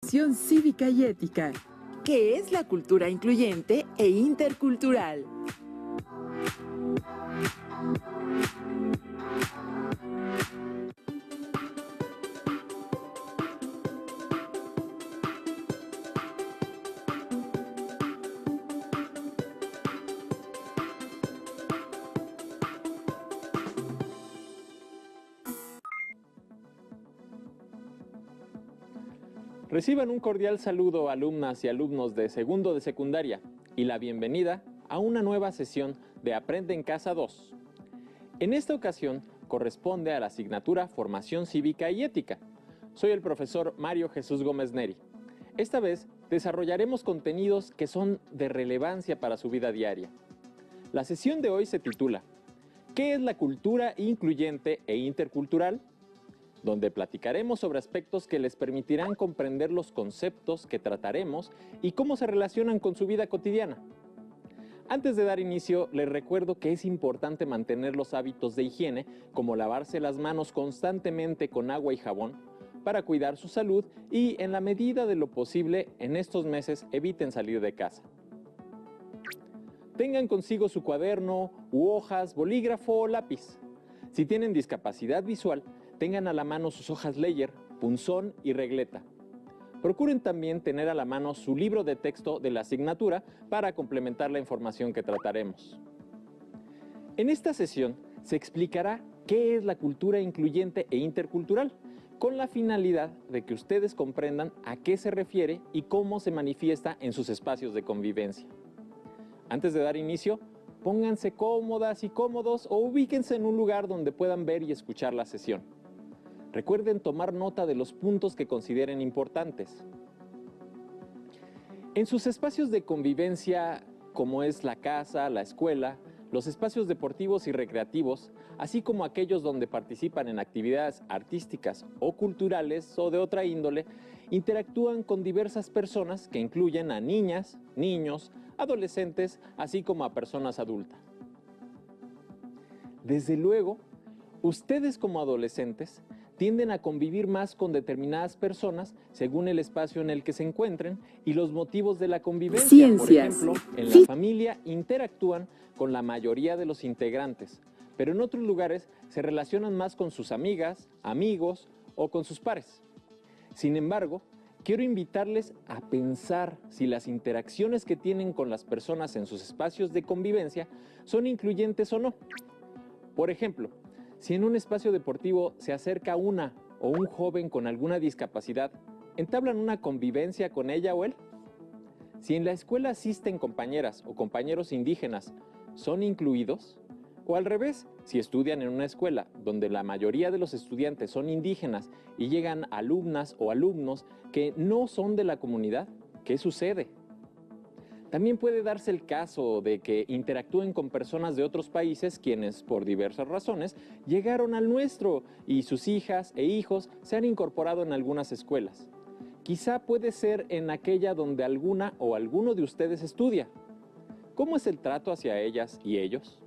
Educación cívica y ética. ¿Qué es la cultura incluyente e intercultural? Reciban un cordial saludo, alumnas y alumnos de segundo de secundaria, y la bienvenida a una nueva sesión de Aprende en Casa 2. En esta ocasión corresponde a la asignatura Formación Cívica y Ética. Soy el profesor Mario Jesús Gómez Neri. Esta vez desarrollaremos contenidos que son de relevancia para su vida diaria. La sesión de hoy se titula ¿Qué es la cultura incluyente e intercultural?, donde platicaremos sobre aspectos que les permitirán comprender los conceptos que trataremos y cómo se relacionan con su vida cotidiana. Antes de dar inicio, les recuerdo que es importante mantener los hábitos de higiene, como lavarse las manos constantemente con agua y jabón, para cuidar su salud y, en la medida de lo posible, en estos meses eviten salir de casa. Tengan consigo su cuaderno u hojas, bolígrafo o lápiz. Si tienen discapacidad visual, tengan a la mano sus hojas Leyer, punzón y regleta. Procuren también tener a la mano su libro de texto de la asignatura para complementar la información que trataremos. En esta sesión se explicará qué es la cultura incluyente e intercultural, con la finalidad de que ustedes comprendan a qué se refiere y cómo se manifiesta en sus espacios de convivencia. Antes de dar inicio, pónganse cómodas y cómodos o ubíquense en un lugar donde puedan ver y escuchar la sesión. Recuerden tomar nota de los puntos que consideren importantes. En sus espacios de convivencia, como es la casa, la escuela, los espacios deportivos y recreativos, así como aquellos donde participan en actividades artísticas o culturales o de otra índole, interactúan con diversas personas que incluyen a niñas, niños, adolescentes, así como a personas adultas. Desde luego, ustedes como adolescentes tienden a convivir más con determinadas personas según el espacio en el que se encuentren y los motivos de la convivencia. Ciencias. Por ejemplo, en la familia interactúan con la mayoría de los integrantes, pero en otros lugares se relacionan más con sus amigas, amigos o con sus pares. Sin embargo, quiero invitarles a pensar si las interacciones que tienen con las personas en sus espacios de convivencia son incluyentes o no. Por ejemplo, si en un espacio deportivo se acerca una o un joven con alguna discapacidad, ¿entablan una convivencia con ella o él? Si en la escuela asisten compañeras o compañeros indígenas, ¿son incluidos? O al revés, si estudian en una escuela donde la mayoría de los estudiantes son indígenas y llegan alumnas o alumnos que no son de la comunidad, ¿qué sucede? También puede darse el caso de que interactúen con personas de otros países quienes, por diversas razones, llegaron al nuestro y sus hijas e hijos se han incorporado en algunas escuelas. Quizá puede ser en aquella donde alguna o alguno de ustedes estudia. ¿Cómo es el trato hacia ellas y ellos?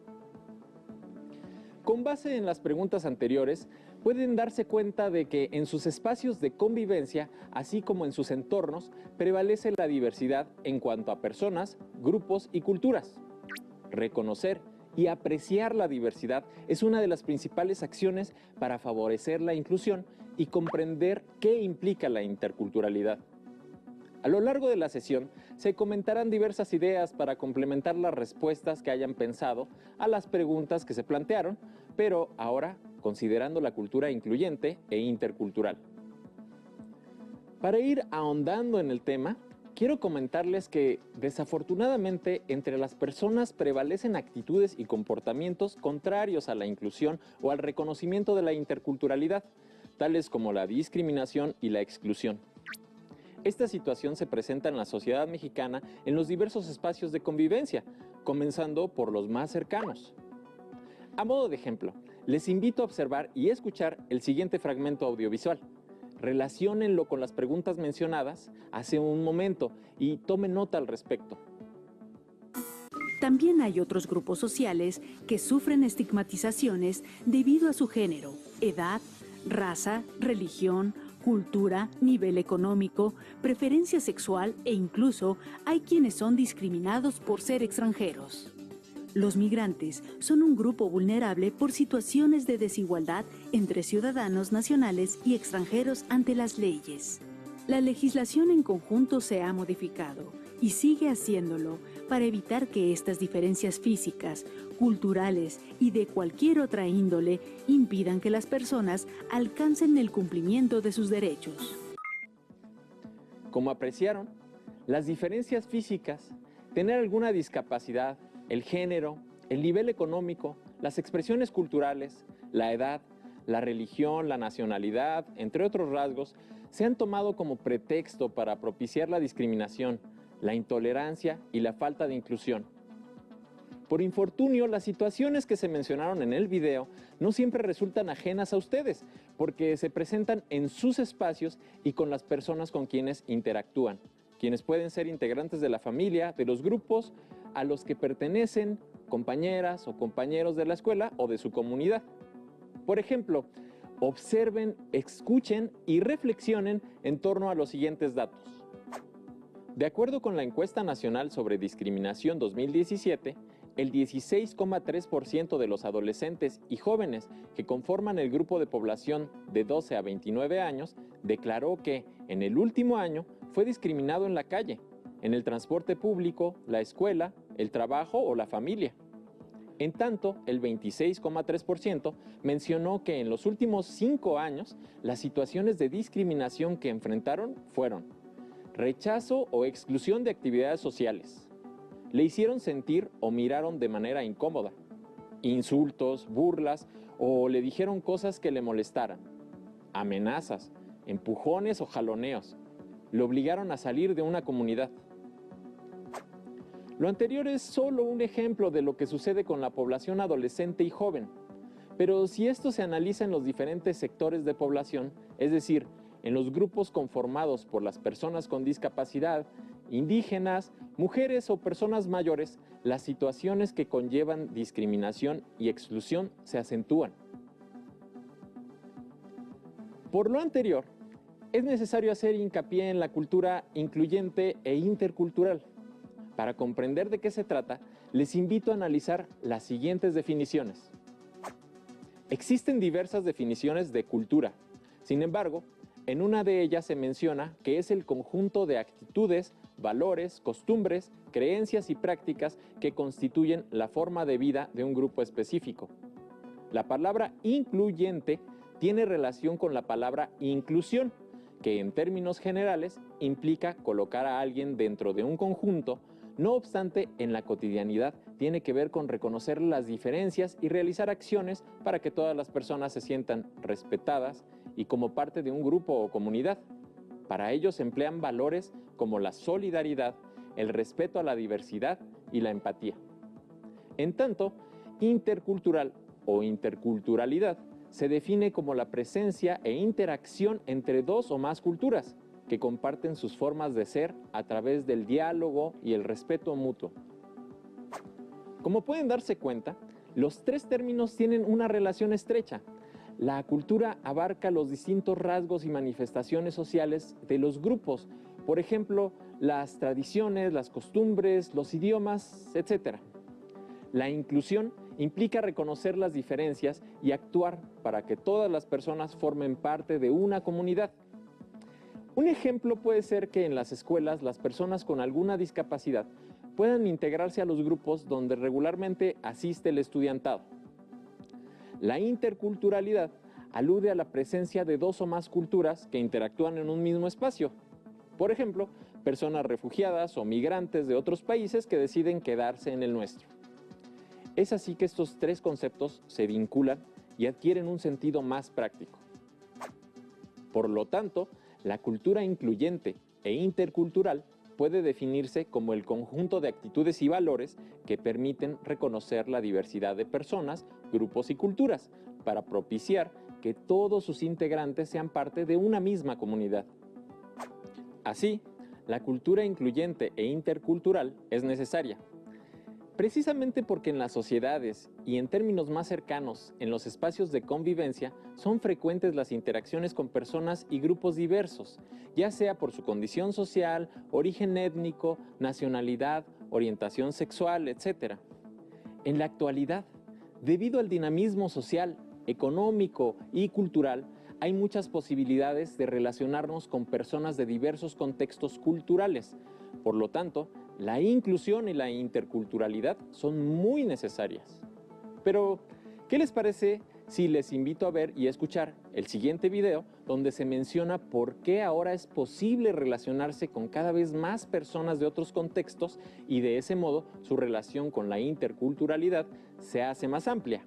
Con base en las preguntas anteriores, pueden darse cuenta de que en sus espacios de convivencia, así como en sus entornos, prevalece la diversidad en cuanto a personas, grupos y culturas. Reconocer y apreciar la diversidad es una de las principales acciones para favorecer la inclusión y comprender qué implica la interculturalidad. A lo largo de la sesión, se comentarán diversas ideas para complementar las respuestas que hayan pensado a las preguntas que se plantearon, pero ahora considerando la cultura incluyente e intercultural. Para ir ahondando en el tema, quiero comentarles que, desafortunadamente, entre las personas prevalecen actitudes y comportamientos contrarios a la inclusión o al reconocimiento de la interculturalidad, tales como la discriminación y la exclusión. Esta situación se presenta en la sociedad mexicana en los diversos espacios de convivencia, comenzando por los más cercanos. A modo de ejemplo, les invito a observar y escuchar el siguiente fragmento audiovisual. Relaciónenlo con las preguntas mencionadas hace un momento y tomen nota al respecto. También hay otros grupos sociales que sufren estigmatizaciones debido a su género, edad, raza, religión, cultura, nivel económico, preferencia sexual e incluso hay quienes son discriminados por ser extranjeros. Los migrantes son un grupo vulnerable por situaciones de desigualdad entre ciudadanos nacionales y extranjeros ante las leyes. La legislación en conjunto se ha modificado y sigue haciéndolo para evitar que estas diferencias físicas, culturales y de cualquier otra índole impidan que las personas alcancen el cumplimiento de sus derechos. Como apreciaron, las diferencias físicas, tener alguna discapacidad, el género, el nivel económico, las expresiones culturales, la edad, la religión, la nacionalidad, entre otros rasgos, se han tomado como pretexto para propiciar la discriminación, la intolerancia y la falta de inclusión. Por infortunio, las situaciones que se mencionaron en el video no siempre resultan ajenas a ustedes, porque se presentan en sus espacios y con las personas con quienes interactúan, quienes pueden ser integrantes de la familia, de los grupos a los que pertenecen, compañeras o compañeros de la escuela o de su comunidad. Por ejemplo, observen, escuchen y reflexionen en torno a los siguientes datos. De acuerdo con la Encuesta Nacional sobre Discriminación 2017, el 16,3% de los adolescentes y jóvenes que conforman el grupo de población de 12 a 29 años declaró que en el último año fue discriminado en la calle, en el transporte público, la escuela, el trabajo o la familia. En tanto, el 26,3% mencionó que en los últimos 5 años las situaciones de discriminación que enfrentaron fueron rechazo o exclusión de actividades sociales, le hicieron sentir o miraron de manera incómoda, insultos, burlas o le dijeron cosas que le molestaran, amenazas, empujones o jaloneos, le obligaron a salir de una comunidad. Lo anterior es solo un ejemplo de lo que sucede con la población adolescente y joven, pero si esto se analiza en los diferentes sectores de población, es decir, en los grupos conformados por las personas con discapacidad, indígenas, mujeres o personas mayores, las situaciones que conllevan discriminación y exclusión se acentúan. Por lo anterior, es necesario hacer hincapié en la cultura incluyente e intercultural. Para comprender de qué se trata, les invito a analizar las siguientes definiciones. Existen diversas definiciones de cultura. Sin embargo, en una de ellas se menciona que es el conjunto de actitudes, valores, costumbres, creencias y prácticas que constituyen la forma de vida de un grupo específico. La palabra incluyente tiene relación con la palabra inclusión, que en términos generales implica colocar a alguien dentro de un conjunto. No obstante, en la cotidianidad tiene que ver con reconocer las diferencias y realizar acciones para que todas las personas se sientan respetadas y como parte de un grupo o comunidad. Para ello se emplean valores como la solidaridad, el respeto a la diversidad y la empatía. En tanto, intercultural o interculturalidad se define como la presencia e interacción entre dos o más culturas, que comparten sus formas de ser a través del diálogo y el respeto mutuo. Como pueden darse cuenta, los tres términos tienen una relación estrecha. La cultura abarca los distintos rasgos y manifestaciones sociales de los grupos, por ejemplo, las tradiciones, las costumbres, los idiomas, etc. La inclusión implica reconocer las diferencias y actuar para que todas las personas formen parte de una comunidad. Un ejemplo puede ser que en las escuelas las personas con alguna discapacidad puedan integrarse a los grupos donde regularmente asiste el estudiantado. La interculturalidad alude a la presencia de dos o más culturas que interactúan en un mismo espacio. Por ejemplo, personas refugiadas o migrantes de otros países que deciden quedarse en el nuestro. Es así que estos tres conceptos se vinculan y adquieren un sentido más práctico. Por lo tanto, la cultura incluyente e intercultural puede definirse como el conjunto de actitudes y valores que permiten reconocer la diversidad de personas, grupos y culturas para propiciar que todos sus integrantes sean parte de una misma comunidad. Así, la cultura incluyente e intercultural es necesaria. Precisamente porque en las sociedades y en términos más cercanos, en los espacios de convivencia, son frecuentes las interacciones con personas y grupos diversos, ya sea por su condición social, origen étnico, nacionalidad, orientación sexual, etc. En la actualidad, debido al dinamismo social, económico y cultural, hay muchas posibilidades de relacionarnos con personas de diversos contextos culturales. Por lo tanto, la inclusión y la interculturalidad son muy necesarias. Pero, ¿qué les parece si les invito a ver y a escuchar el siguiente video donde se menciona por qué ahora es posible relacionarse con cada vez más personas de otros contextos y de ese modo su relación con la interculturalidad se hace más amplia?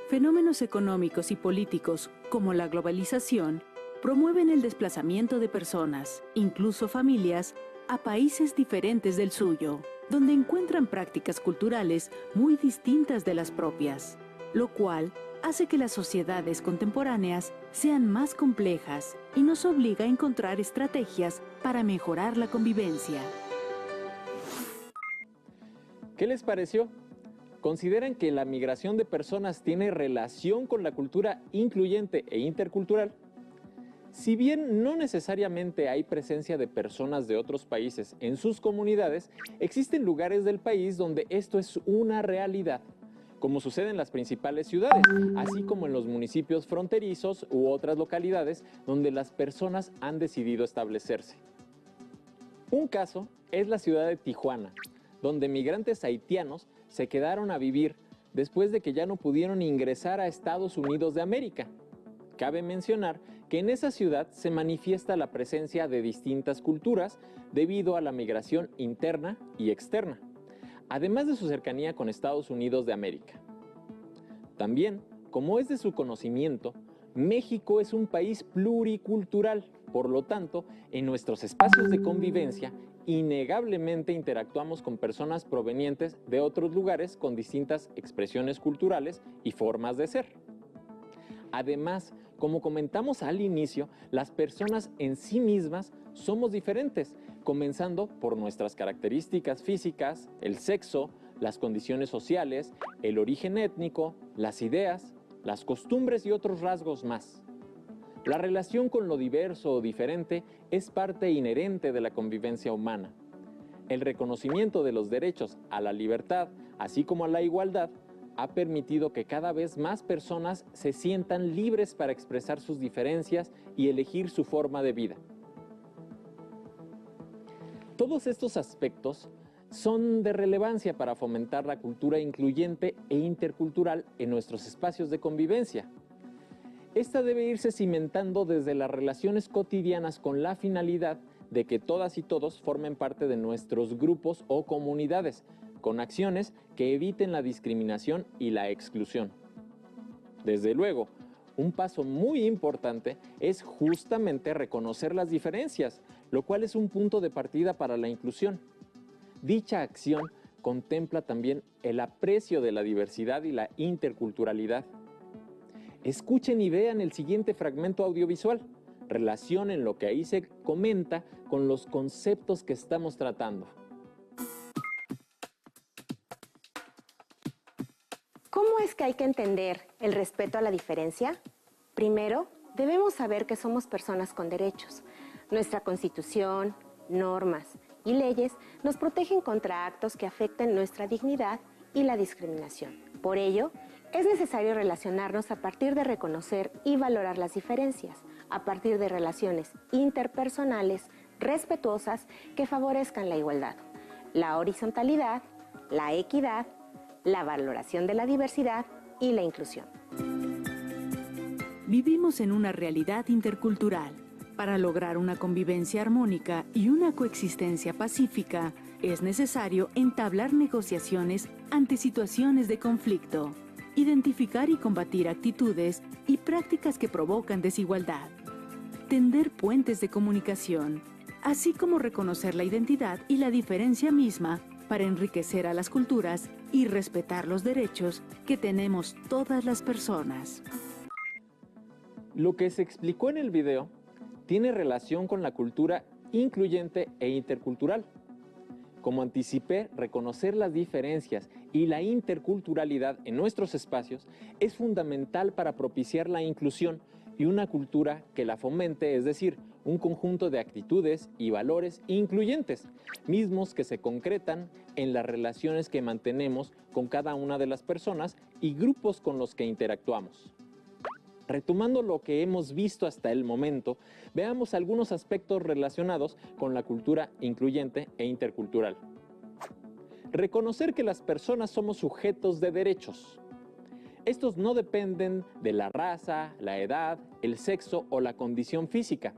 Fenómenos económicos y políticos, como la globalización, promueven el desplazamiento de personas, incluso familias, a países diferentes del suyo, donde encuentran prácticas culturales muy distintas de las propias, lo cual hace que las sociedades contemporáneas sean más complejas y nos obliga a encontrar estrategias para mejorar la convivencia. ¿Qué les pareció? ¿Consideran que la migración de personas tiene relación con la cultura incluyente e intercultural? Si bien no necesariamente hay presencia de personas de otros países en sus comunidades, existen lugares del país donde esto es una realidad, como sucede en las principales ciudades, así como en los municipios fronterizos u otras localidades donde las personas han decidido establecerse. Un caso es la ciudad de Tijuana, donde migrantes haitianos se quedaron a vivir después de que ya no pudieron ingresar a Estados Unidos de América. Cabe mencionar que en esa ciudad se manifiesta la presencia de distintas culturas debido a la migración interna y externa, además de su cercanía con Estados Unidos de América. También, como es de su conocimiento, México es un país pluricultural, por lo tanto, en nuestros espacios de convivencia, innegablemente interactuamos con personas provenientes de otros lugares con distintas expresiones culturales y formas de ser. Además, como comentamos al inicio, las personas en sí mismas somos diferentes, comenzando por nuestras características físicas, el sexo, las condiciones sociales, el origen étnico, las ideas, las costumbres y otros rasgos más. La relación con lo diverso o diferente es parte inherente de la convivencia humana. El reconocimiento de los derechos a la libertad, así como a la igualdad, ha permitido que cada vez más personas se sientan libres para expresar sus diferencias y elegir su forma de vida. Todos estos aspectos son de relevancia para fomentar la cultura incluyente e intercultural en nuestros espacios de convivencia. Esta debe irse cimentando desde las relaciones cotidianas con la finalidad de que todas y todos formen parte de nuestros grupos o comunidades, con acciones que eviten la discriminación y la exclusión. Desde luego, un paso muy importante es justamente reconocer las diferencias, lo cual es un punto de partida para la inclusión. Dicha acción contempla también el aprecio de la diversidad y la interculturalidad. Escuchen y vean el siguiente fragmento audiovisual. Relacionen lo que ahí se comenta con los conceptos que estamos tratando. ¿Cómo es que hay que entender el respeto a la diferencia? Primero, debemos saber que somos personas con derechos. Nuestra Constitución, normas y leyes nos protegen contra actos que afecten nuestra dignidad y la discriminación. Por ello, es necesario relacionarnos a partir de reconocer y valorar las diferencias, a partir de relaciones interpersonales respetuosas que favorezcan la igualdad, la horizontalidad, la equidad, la valoración de la diversidad y la inclusión. Vivimos en una realidad intercultural. Para lograr una convivencia armónica y una coexistencia pacífica, es necesario entablar negociaciones ante situaciones de conflicto, identificar y combatir actitudes y prácticas que provocan desigualdad, tender puentes de comunicación, así como reconocer la identidad y la diferencia misma para enriquecer a las culturas y respetar los derechos que tenemos todas las personas. Lo que se explicó en el video tiene relación con la cultura incluyente e intercultural. Como anticipé, reconocer las diferencias y la interculturalidad en nuestros espacios es fundamental para propiciar la inclusión y una cultura que la fomente, es decir, un conjunto de actitudes y valores incluyentes, mismos que se concretan en las relaciones que mantenemos con cada una de las personas y grupos con los que interactuamos. Retomando lo que hemos visto hasta el momento, veamos algunos aspectos relacionados con la cultura incluyente e intercultural. Reconocer que las personas somos sujetos de derechos. Estos no dependen de la raza, la edad, el sexo o la condición física.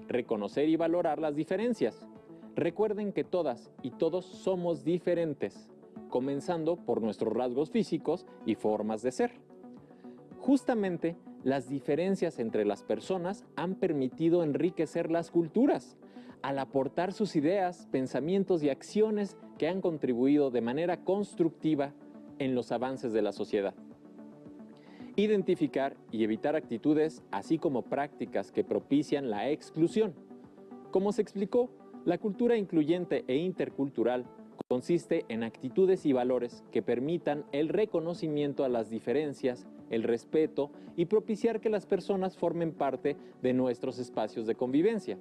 Reconocer y valorar las diferencias. Recuerden que todas y todos somos diferentes, comenzando por nuestros rasgos físicos y formas de ser. Justamente, las diferencias entre las personas han permitido enriquecer las culturas, al aportar sus ideas, pensamientos y acciones que han contribuido de manera constructiva en los avances de la sociedad. Identificar y evitar actitudes, así como prácticas que propician la exclusión. Como se explicó, la cultura incluyente e intercultural consiste en actitudes y valores que permitan el reconocimiento a las diferencias, el respeto y propiciar que las personas formen parte de nuestros espacios de convivencia.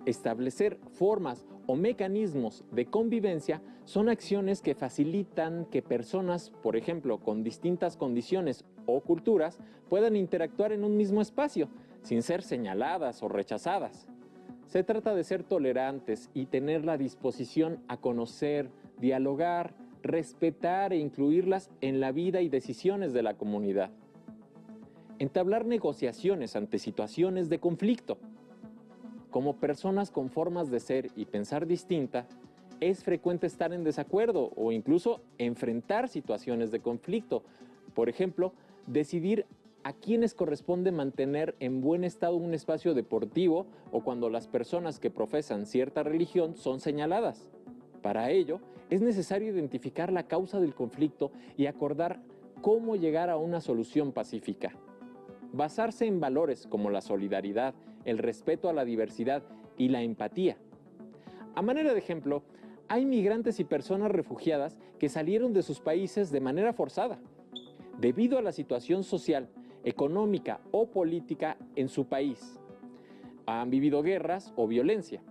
Establecer formas o mecanismos de convivencia son acciones que facilitan que personas, por ejemplo, con distintas condiciones o culturas, puedan interactuar en un mismo espacio, sin ser señaladas o rechazadas. Se trata de ser tolerantes y tener la disposición a conocer, dialogar, respetar e incluirlas en la vida y decisiones de la comunidad. Entablar negociaciones ante situaciones de conflicto. Como personas con formas de ser y pensar distinta, es frecuente estar en desacuerdo o incluso enfrentar situaciones de conflicto. Por ejemplo, decidir a quienes corresponde mantener en buen estado un espacio deportivo o cuando las personas que profesan cierta religión son señaladas. Para ello, es necesario identificar la causa del conflicto y acordar cómo llegar a una solución pacífica. Basarse en valores como la solidaridad, el respeto a la diversidad y la empatía. A manera de ejemplo, hay migrantes y personas refugiadas que salieron de sus países de manera forzada, debido a la situación social, económica o política en su país. Han vivido guerras o violencia.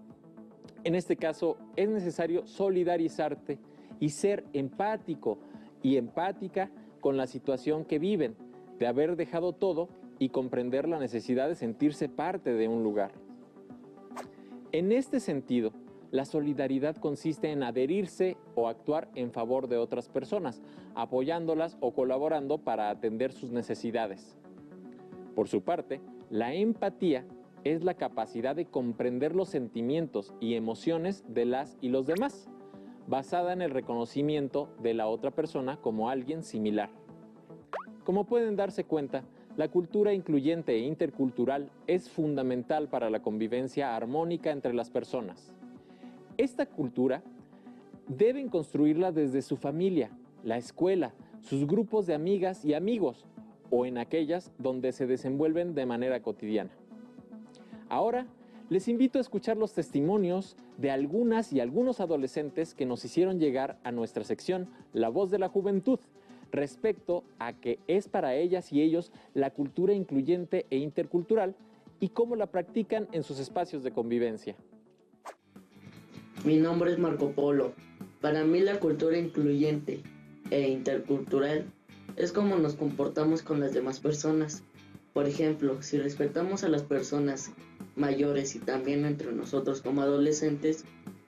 En este caso, es necesario solidarizarte y ser empático y empática con la situación que viven, de haber dejado todo y comprender la necesidad de sentirse parte de un lugar. En este sentido, la solidaridad consiste en adherirse o actuar en favor de otras personas, apoyándolas o colaborando para atender sus necesidades. Por su parte, la empatía es la capacidad de comprender los sentimientos y emociones de las y los demás, basada en el reconocimiento de la otra persona como alguien similar. Como pueden darse cuenta, la cultura incluyente e intercultural es fundamental para la convivencia armónica entre las personas. Esta cultura deben construirla desde su familia, la escuela, sus grupos de amigas y amigos, o en aquellas donde se desenvuelven de manera cotidiana. Ahora, les invito a escuchar los testimonios de algunas y algunos adolescentes que nos hicieron llegar a nuestra sección La Voz de la Juventud, respecto a qué es para ellas y ellos la cultura incluyente e intercultural y cómo la practican en sus espacios de convivencia. Mi nombre es Marco Polo. Para mí la cultura incluyente e intercultural es cómo nos comportamos con las demás personas. Por ejemplo, si respetamos a las personas mayores y también entre nosotros como adolescentes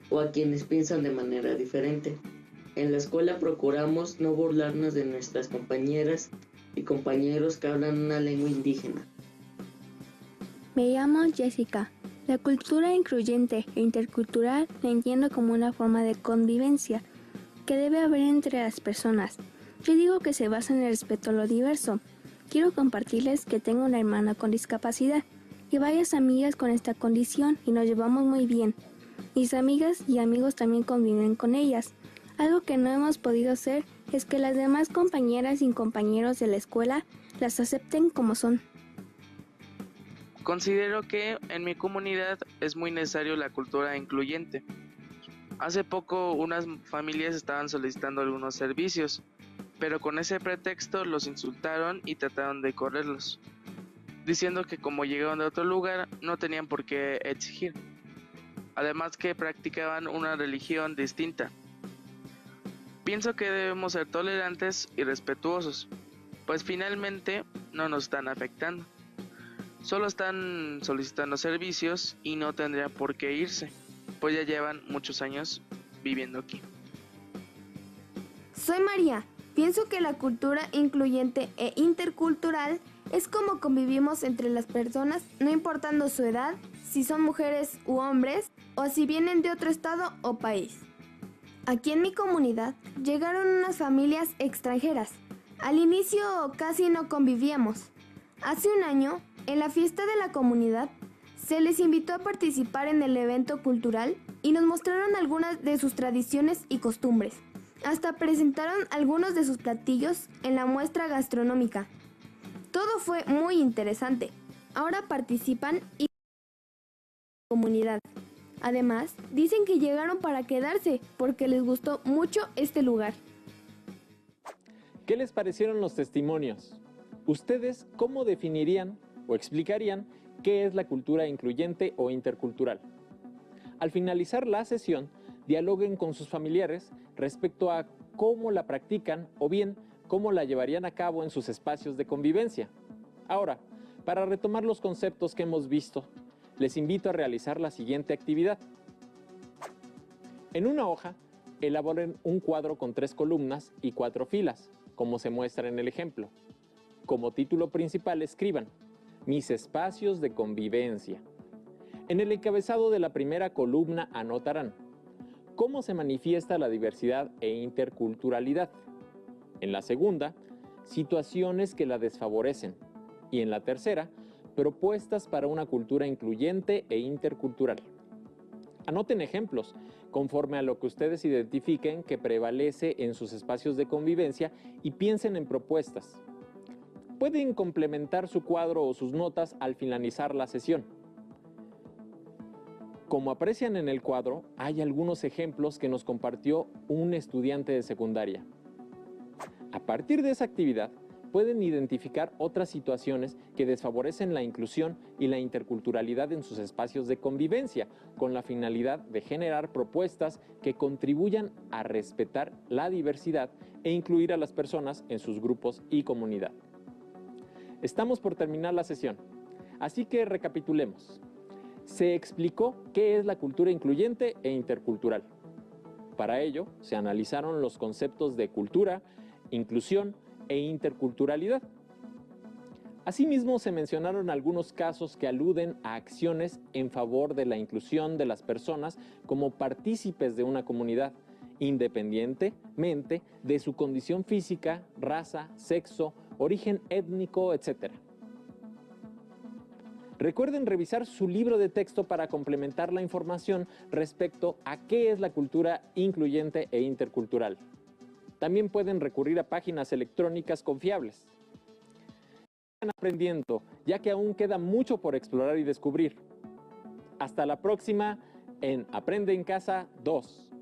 o a quienes piensan de manera diferente. En la escuela procuramos no burlarnos de nuestras compañeras y compañeros que hablan una lengua indígena. Me llamo Jessica. La cultura incluyente e intercultural la entiendo como una forma de convivencia que debe haber entre las personas. Yo digo que se basa en el respeto a lo diverso. Quiero compartirles que tengo una hermana con discapacidad y varias amigas con esta condición y nos llevamos muy bien. Mis amigas y amigos también conviven con ellas. Algo que no hemos podido hacer es que las demás compañeras y compañeros de la escuela las acepten como son. Considero que en mi comunidad es muy necesario la cultura incluyente, Hace poco unas familias estaban solicitando algunos servicios, pero con ese pretexto los insultaron y trataron de correrlos, diciendo que como llegaron de otro lugar no tenían por qué exigir, además que practicaban una religión distinta. Pienso que debemos ser tolerantes y respetuosos, pues finalmente no nos están afectando. Solo están solicitando servicios y no tendrían por qué irse, pues ya llevan muchos años viviendo aquí. Soy María. Pienso que la cultura incluyente e intercultural es como convivimos entre las personas, no importando su edad, si son mujeres u hombres, o si vienen de otro estado o país. Aquí en mi comunidad llegaron unas familias extranjeras. Al inicio casi no convivíamos. Hace un año, en la fiesta de la comunidad, se les invitó a participar en el evento cultural y nos mostraron algunas de sus tradiciones y costumbres. Hasta presentaron algunos de sus platillos en la muestra gastronómica. Todo fue muy interesante. Ahora participan y comunidad. Además, dicen que llegaron para quedarse porque les gustó mucho este lugar. ¿Qué les parecieron los testimonios? ¿Ustedes cómo definirían o explicarían qué es la cultura incluyente o intercultural? Al finalizar la sesión, dialoguen con sus familiares respecto a cómo la practican o bien cómo la llevarían a cabo en sus espacios de convivencia. Ahora, para retomar los conceptos que hemos visto, les invito a realizar la siguiente actividad. En una hoja, elaboren un cuadro con 3 columnas y 4 filas, como se muestra en el ejemplo. Como título principal escriban: mis espacios de convivencia. En el encabezado de la primera columna anotarán cómo se manifiesta la diversidad e interculturalidad. En la segunda, situaciones que la desfavorecen. Y en la tercera, propuestas para una cultura incluyente e intercultural. Anoten ejemplos conforme a lo que ustedes identifiquen que prevalece en sus espacios de convivencia y piensen en propuestas. Pueden complementar su cuadro o sus notas al finalizar la sesión. Como aprecian en el cuadro, hay algunos ejemplos que nos compartió un estudiante de secundaria. A partir de esa actividad, pueden identificar otras situaciones que desfavorecen la inclusión y la interculturalidad en sus espacios de convivencia, con la finalidad de generar propuestas que contribuyan a respetar la diversidad e incluir a las personas en sus grupos y comunidad. Estamos por terminar la sesión, así que recapitulemos. Se explicó qué es la cultura incluyente e intercultural. Para ello, se analizaron los conceptos de cultura, inclusión e interculturalidad. Asimismo, se mencionaron algunos casos que aluden a acciones en favor de la inclusión de las personas como partícipes de una comunidad, independientemente de su condición física, raza, sexo, origen étnico, etc. Recuerden revisar su libro de texto para complementar la información respecto a qué es la cultura incluyente e intercultural. También pueden recurrir a páginas electrónicas confiables. Sigan aprendiendo, ya que aún queda mucho por explorar y descubrir. Hasta la próxima en Aprende en Casa 2.